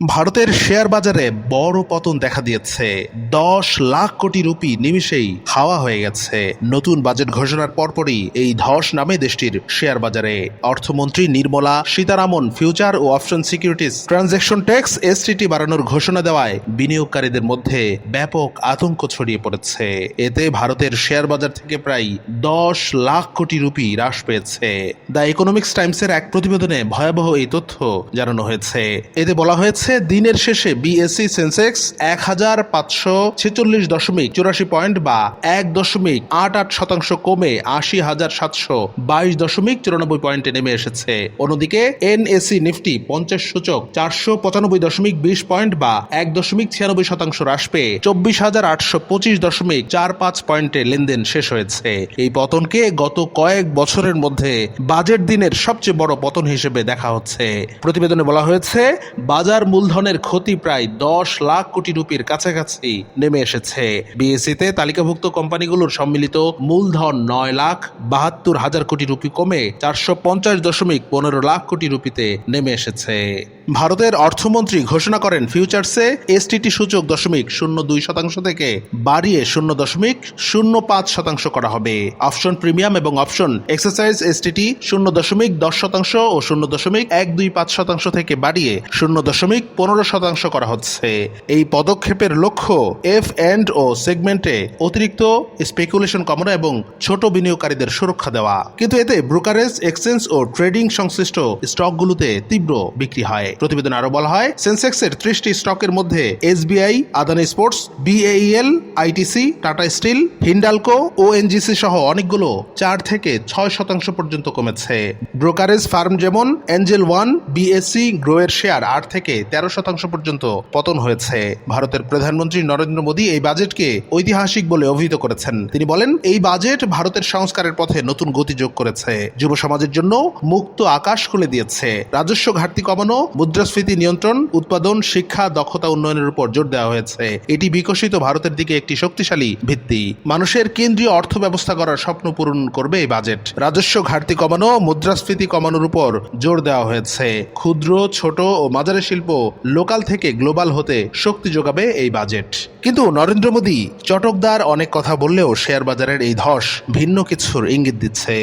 ভারতের শেয়ার বাজারে বড় পতন দেখা দিয়েছে। 10 লাখ কোটি রুপি নিমিষেই হাওয়া হয়ে গেছে। নতুন বাজেট ঘোষণার পরপরই এই ধস নামে দেশটির শেয়ার বাজারে। অর্থমন্ত্রী নির্মলা সীতারামন ফিউচার ও option securities transaction tax STT বাড়ানোর ঘোষণা দেওয়ায় বিনিয়োগকারীদের মধ্যে ব্যাপক আতঙ্ক ছড়িয়ে পড়েছে। এতে ভারতের শেয়ার বাজার থেকে প্রায় 10 লাখ কোটি রুপি হ্রাস পেয়েছে। দ্য ইকোনমিক্স টাইমসের এক প্রতিবেদনে ভয়াবহ এই তথ্য জানানো হয়েছে। এতে বলা হয়েছে, দিনের শেষে বিএসসি সেন্সেক্স 1546.84 পয়েন্ট বা 1.88% কমে 80,722.94 পয়েন্টে নেমে এসেছে। অন্যদিকে এনএসই নিফটি 50 সূচক 495.20 পয়েন্ট বা 1.96% হ্রাস পেয়ে 24,825.45 পয়েন্টে লেনদেন শেষ হয়েছে। এই পতনকে গত কয়েক বছরের মধ্যে বাজেট দিনের সবচেয়ে বড় পতন হিসেবে দেখা হচ্ছে। প্রতিবেদনে বলা হয়েছে, বাজার মূলধনের ক্ষতি প্রায় 10 লাখ কোটি রুপির কাছাকাছি নেমে এসেছে। বিএসসিতে তালিকাভুক্ত কোম্পানিগুলোর সম্মিলিত মূলধন 9,72,000 কোটি রুপি কমে 450.15 লাখ কোটি রুপিতে নেমে এসেছে। ভারতের অর্থমন্ত্রী ঘোষণা করেন, ফিউচার্সে এসটিটি সূচক 0.02% থেকে বাড়িয়ে 0.05% করা হবে। অপশন প্রিমিয়াম এবং অপশন এক্সারসাইজ এসটিটি 0.10% ও 0.125% থেকে বাড়িয়ে 0.15% করা হচ্ছে। এই পদক্ষেপের লক্ষ্য এফ&ও সেগমেন্টে অতিরিক্ত স্পেকুলেশন কমানো এবং ছোট বিনিয়োগকারীদের সুরক্ষা দেওয়া। কিন্তু এতে ব্রোকারেজ, এক্সচেঞ্জ ও ট্রেডিং সংশ্লিষ্ট স্টকগুলোতে তীব্র বিক্রি হয়। প্রতিবেদনে আরো বলা হয়, সেন্সেক্সের 30টি স্টকের মধ্যে SBI, Adani ports, BEL, ITC, Tata steel, Hindalco, ONGC সহ অনেকগুলো 4 থেকে 6% পর্যন্ত কমেছে। ব্রোকারেজ ফার্ম যেমন এঞ্জেল ওয়ান, বিএসসি, গ্রোয়ের শেয়ার 8 থেকে 13% পর্যন্ত পতন হয়েছে। ভারতের প্রধানমন্ত্রী নরেন্দ্র মোদী এই বাজেটকে ঐতিহাসিক বলে অভিহিত করেছেন। তিনি বলেন, এই বাজেট ভারতের সংস্কারের পথে নতুন গতি যোগ করেছে, যুব সমাজের জন্য মুক্ত আকাশ খুলে দিয়েছে। রাজস্ব ঘাটতি কমানো, মুদ্রাস্ফীতি নিয়ন্ত্রণ, উৎপাদন, শিক্ষা, দক্ষতা উন্নয়নের উপর জোর দেওয়া হয়েছে। এটি বিকশিত ভারতের দিকে একটি শক্তিশালী ভিত্তি। মানুষের কেন্দ্রীয় অর্থ ব্যবস্থা করার স্বপ্ন পূরণ করবে এই বাজেট। রাজস্ব ঘাটতি কমানো, মুদ্রাস্ফীতি কমানোর উপর জোর দেওয়া হয়েছে। ক্ষুদ্র, ছোট ও মাঝারি শিল্প লোকাল থেকে গ্লোবাল হতে শক্তি যোগাবে এই বাজেট। কিন্তু নরেন্দ্র মোদী চটকদার অনেক কথা বললেও শেয়ার বাজারের এই ধস ভিন্ন কিছুর ইঙ্গিত দিচ্ছে।